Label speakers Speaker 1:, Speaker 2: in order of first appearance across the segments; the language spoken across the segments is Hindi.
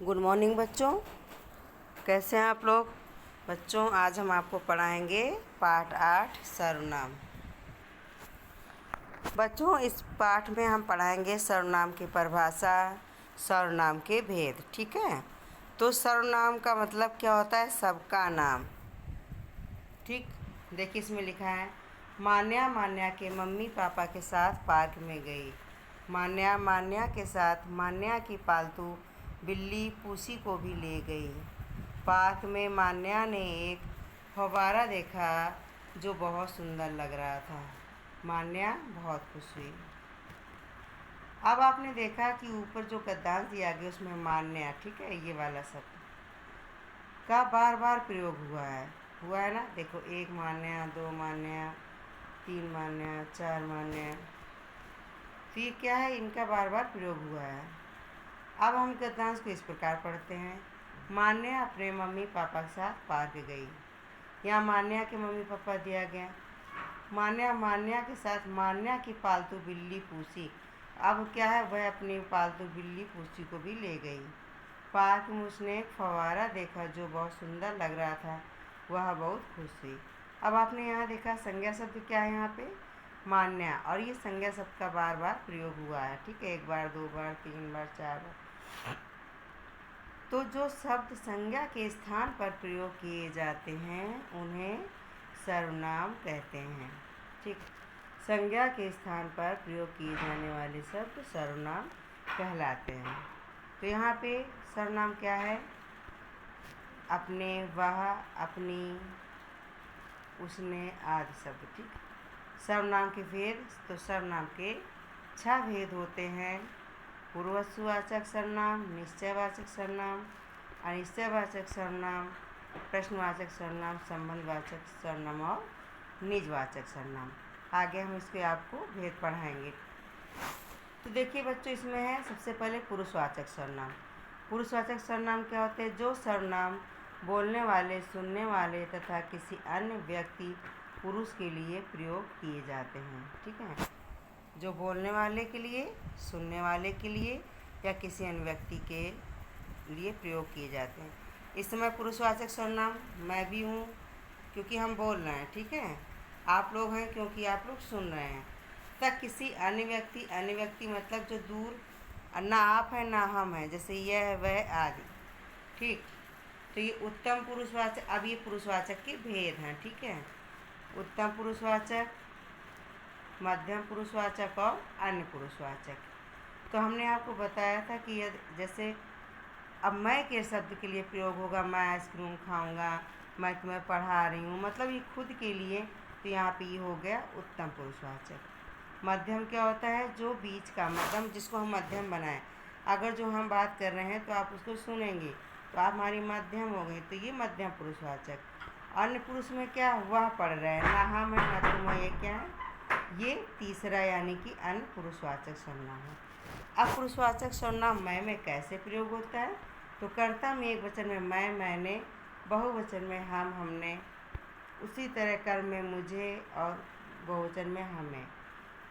Speaker 1: गुड मॉर्निंग बच्चों, कैसे हैं आप लोग। बच्चों आज हम आपको पढ़ाएंगे पाठ 8 सर्वनाम। बच्चों इस पाठ में हम पढ़ाएंगे सर्वनाम की परिभाषा, सर्वनाम के भेद। ठीक है, तो सर्वनाम का मतलब क्या होता है? सबका नाम। ठीक, देखिए इसमें लिखा है मान्या मान्या के मम्मी पापा के साथ पार्क में गई। मान्या मान्या के साथ मान्या की पालतू बिल्ली पूसी को भी ले गई। पार्क में मान्या ने एक फव्वारा देखा जो बहुत सुंदर लग रहा था। मान्या बहुत खुश हुई। अब आपने देखा कि ऊपर जो गद्यांश दिया गया उसमें मान्या, ठीक है, ये वाला शब्द का बार बार प्रयोग हुआ है ना। देखो, एक मान्या, दो मान्या, तीन मान्या, चार मान्या, तो ये क्या है? इनका बार बार प्रयोग हुआ है। अब हम गद्यांश को इस प्रकार पढ़ते हैं। मान्या अपने मम्मी पापा के साथ पार्क गई। यहाँ मान्या के मम्मी पापा दिया गया। मान्या मान्या के साथ मान्या की पालतू बिल्ली पूसी, अब क्या है? वह अपनी पालतू बिल्ली पूसी को भी ले गई। पार्क में उसने एक फव्वारा देखा जो बहुत सुंदर लग रहा था। वह बहुत खुश हुई। अब आपने यहाँ देखा संज्ञा शब्द क्या है? यहाँ पे मान्या, और ये संज्ञा शब्द का बार बार प्रयोग हुआ है। ठीक है, एक बार, दो बार, तीन बार, चार बार। तो जो शब्द संज्ञा के स्थान पर प्रयोग किए जाते हैं उन्हें सर्वनाम कहते हैं। ठीक, संज्ञा के स्थान पर प्रयोग किए जाने वाले शब्द सर्वनाम कहलाते हैं। तो यहाँ पे सर्वनाम क्या है? अपने, वह, अपनी, उसने आदि शब्द। ठीक, सर्वनाम के भेद, तो सर्वनाम के 6 भेद होते हैं। पूर्वस्वाचक सर्वनाम, निश्चयवाचक सर्वनाम, अनिश्चयवाचक सर्वनाम, प्रश्नवाचक सर्वनाम, संबंधवाचक सर्वनाम और निजवाचक सर्वनाम। आगे हम इसके आपको भेद पढ़ाएंगे। तो देखिए बच्चों, इसमें है सबसे पहले पुरुषवाचक सर्वनाम। पुरुषवाचक सर्वनाम क्या होते हैं? जो सर्वनाम बोलने वाले, सुनने वाले तथा किसी अन्य व्यक्ति पुरुष के लिए प्रयोग किए जाते हैं। ठीक है, जो बोलने वाले के लिए, सुनने वाले के लिए या किसी अन्य व्यक्ति के लिए प्रयोग किए जाते हैं। इस समय पुरुषवाचक सर्वनाम मैं भी हूँ क्योंकि हम बोल रहे हैं। ठीक है, आप लोग हैं क्योंकि आप लोग सुन रहे हैं। तक किसी अन्य व्यक्ति मतलब जो दूर, ना आप है ना हम हैं, जैसे यह है वह आदि। ठीक, तो ये उत्तम पुरुषवाचक। अब ये पुरुषवाचक के भेद हैं। ठीक है, उत्तम पुरुषवाचक, मध्यम पुरुषवाचक और अन्य पुरुषवाचक। तो हमने आपको बताया था कि जैसे अब मैं के शब्द के लिए प्रयोग होगा, मैं आइसक्रीम खाऊंगा, मैं तुम्हें पढ़ा रही हूँ, मतलब ये खुद के लिए। तो यहाँ पे ये हो गया उत्तम पुरुषवाचक। मध्यम क्या होता है? जो बीच का, मतलब जिसको हम मध्यम बनाएं। अगर जो हम बात कर रहे हैं तो आप उसको सुनेंगे तो आप हमारी मध्यम हो गई, तो ये मध्यम पुरुषवाचक। अन्य पुरुष में क्या? वह पढ़ रहे हैं, ना हम है ना तुम है, ये क्या है? ये तीसरा यानी कि अन्य पुरुषवाचक सर्वनाम है। अब पुरुषवाचक सर्वनाम मैं में कैसे प्रयोग होता है? तो कर्ता में एक वचन में मैं, मैंने, बहुवचन में हम, हमने, उसी तरह कर्म में मुझे और बहुवचन में हमें,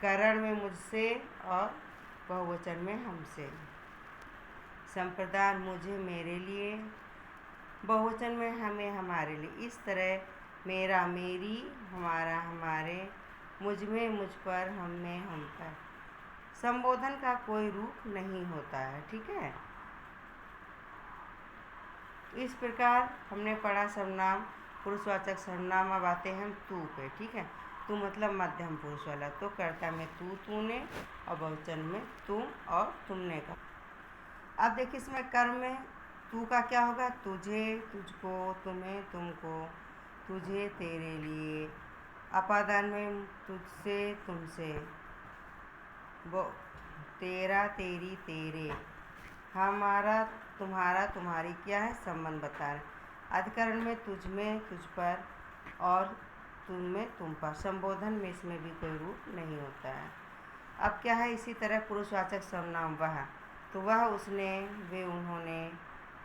Speaker 1: करण में मुझसे और बहुवचन में हमसे, संप्रदान मुझे, मेरे लिए, बहुवचन में हमें, हमारे लिए। इस तरह मेरा, मेरी, हमारा, हमारे, मुझ में, मुझ पर, हम में, हम पर। संबोधन का कोई रूप नहीं होता है। ठीक है, इस प्रकार हमने पढ़ा सर्वनाम, पुरुषवाचक सर्वनाम। अब आते हैं हम तू पे। ठीक है, तू मतलब मध्यम पुरुष वाला। तो कर्ता में तू, तूने, और बहुवचन में तुम और तुमने का। अब देखिए इसमें कर्म में तू का क्या होगा? तुझे, तुझको, तुम्हें, तुमको, तुझे, तेरे लिए। अपादान में तुझसे, तुमसे, वो तेरा, तेरी, तेरे। हमारा, तुम्हारा, तुम्हारी क्या है? संबंध बता रहे। अधिकरण में तुझ में, तुझ पर, और तुम में, तुम पर। संबोधन में इसमें भी कोई रूप नहीं होता है। अब क्या है? इसी तरह पुरुषवाचक सर्वनाम वह, तो वह, उसने, वे, उन्होंने,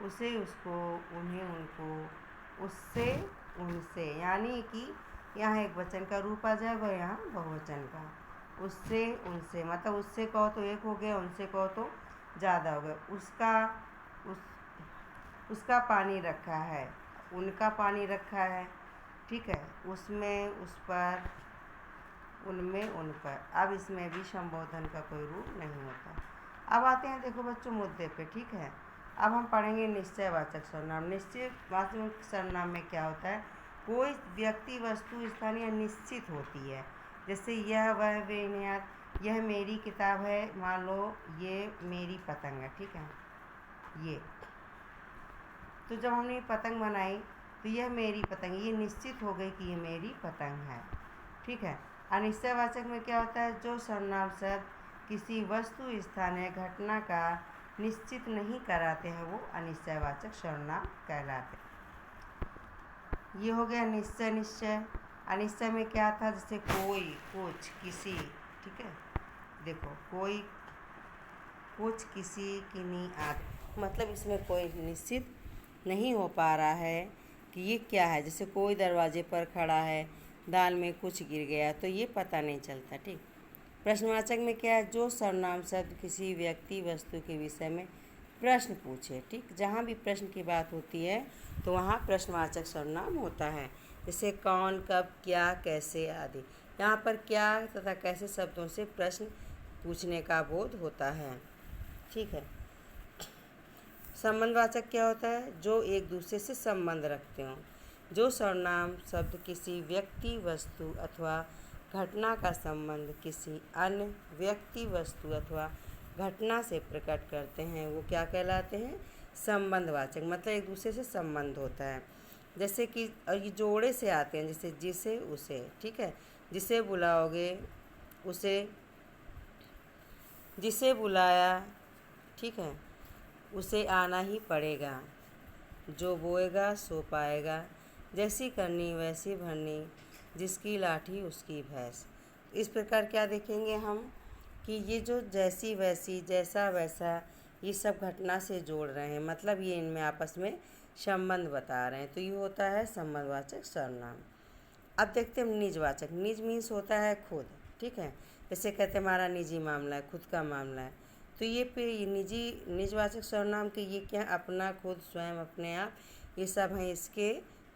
Speaker 1: उसे, उसको, उन्हें, उनको, उससे, उनसे, यानी कि यहाँ एक वचन का रूप आ जाएगा, यहाँ बहुवचन का। उससे, उनसे, मतलब उससे कहो तो एक हो गया, उनसे कहो तो ज़्यादा हो गया। उसका, उस उसका पानी रखा है, उनका पानी रखा है, ठीक है, उसमें, उस पर, उनमें, उन पर। अब इसमें भी संबोधन का कोई रूप नहीं होता। अब आते हैं देखो बच्चों मुद्दे पे, ठीक है। अब हम पढ़ेंगे निश्चयवाचक सर्वनाम। निश्चयवाचक सर्वनाम में क्या होता है, कोई व्यक्ति, वस्तु, स्थान या निश्चित होती है। जैसे यह, वह, वे, इन्हें, यह मेरी किताब है, मान लो ये मेरी पतंग है, ठीक है, ये। तो जब हमने पतंग बनाई तो यह मेरी पतंग, ये निश्चित हो गई कि ये मेरी पतंग है, ठीक है। अनिश्चयवाचक में क्या होता है, जो सर्वनाम शब्द किसी वस्तु, स्थान या घटना का निश्चित नहीं कराते हैं वो अनिश्चयवाचक सर्वनाम कहलाते हैं। ये हो गया निश्चय। निश्चय अनिश्चय में क्या था, जैसे कोई, कुछ, किसी, ठीक है, देखो कोई, कुछ, किसी, किन्हीं आदि, मतलब इसमें कोई निश्चित नहीं हो पा रहा है कि ये क्या है। जैसे कोई दरवाजे पर खड़ा है, दाल में कुछ गिर गया, तो ये पता नहीं चलता, ठीक। प्रश्नवाचक में क्या है, जो सर्वनाम शब्द किसी व्यक्ति, वस्तु के विषय में प्रश्न पूछे, ठीक। जहाँ भी प्रश्न की बात होती है तो वहाँ प्रश्नवाचक सर्वनाम होता है। जैसे कौन, कब, क्या, कैसे आदि। यहाँ पर क्या तथा कैसे शब्दों से प्रश्न पूछने का बोध होता है, ठीक है। संबंधवाचक क्या होता है, जो एक दूसरे से संबंध रखते हों। जो सर्वनाम शब्द किसी व्यक्ति, वस्तु अथवा घटना का संबंध किसी अन्य व्यक्ति, वस्तु अथवा घटना से प्रकट करते हैं वो क्या कहलाते हैं, संबंधवाचक। मतलब एक दूसरे से संबंध होता है। जैसे कि ये जोड़े से आते हैं, जैसे जिसे, उसे, ठीक है। जिसे बुलाओगे, उसे, जिसे बुलाया, ठीक है, उसे आना ही पड़ेगा। जो बोएगा सो पाएगा, जैसी करनी वैसी भरनी, जिसकी लाठी उसकी भैंस। इस प्रकार क्या देखेंगे हम कि ये जो जैसी, वैसी, जैसा, वैसा, ये सब घटना से जोड़ रहे हैं, मतलब ये इनमें आपस में संबंध बता रहे हैं, तो ये होता है संबंधवाचक सर्वनाम। अब देखते हैं निजवाचक। निज मीन्स होता है खुद, ठीक है। जैसे कहते हैं हमारा निजी मामला है, खुद का मामला है, तो ये पे निजी, निजवाचक सर्वनाम के ये क्या, अपना, खुद, स्वयं, अपने आप, ये सब हैं इसके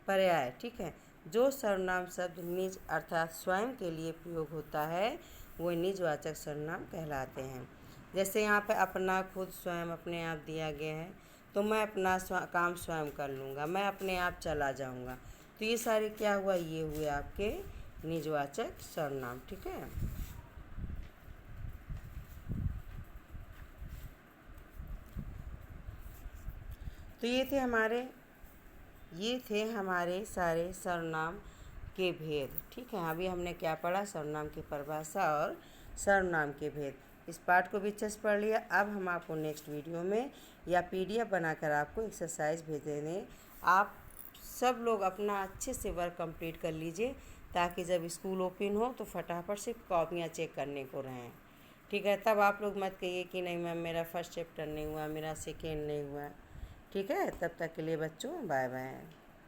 Speaker 1: पर्याय, ठीक है। जो सर्वनाम शब्द निज अर्थात स्वयं के लिए प्रयोग होता है वो निजवाचक सर्वनाम कहलाते हैं। जैसे यहाँ पे अपना, खुद, स्वयं, अपने आप दिया गया है, तो मैं अपना काम स्वयं कर लूँगा, मैं अपने आप चला जाऊँगा, तो ये सारे क्या हुआ, ये हुए आपके निजवाचक सर्वनाम, ठीक है। तो ये थे हमारे सारे सर्वनाम के भेद, ठीक है। अभी हमने क्या पढ़ा, सर्वनाम की परिभाषा और सर्वनाम के भेद। इस पाठ को भी अच्छे से पढ़ लिया। अब हम आपको नेक्स्ट वीडियो में या PDF बनाकर आपको एक्सरसाइज भेज देंगे। आप सब लोग अपना अच्छे से वर्क कंप्लीट कर लीजिए, ताकि जब स्कूल ओपन हो तो फटाफट से कॉपियाँ चेक करने को रहें, ठीक है। तब आप लोग मत कहिए कि नहीं मैम मेरा फर्स्ट चैप्टर नहीं हुआ, मेरा सेकेंड नहीं हुआ, ठीक है। तब तक के लिए बच्चों बाय बाय।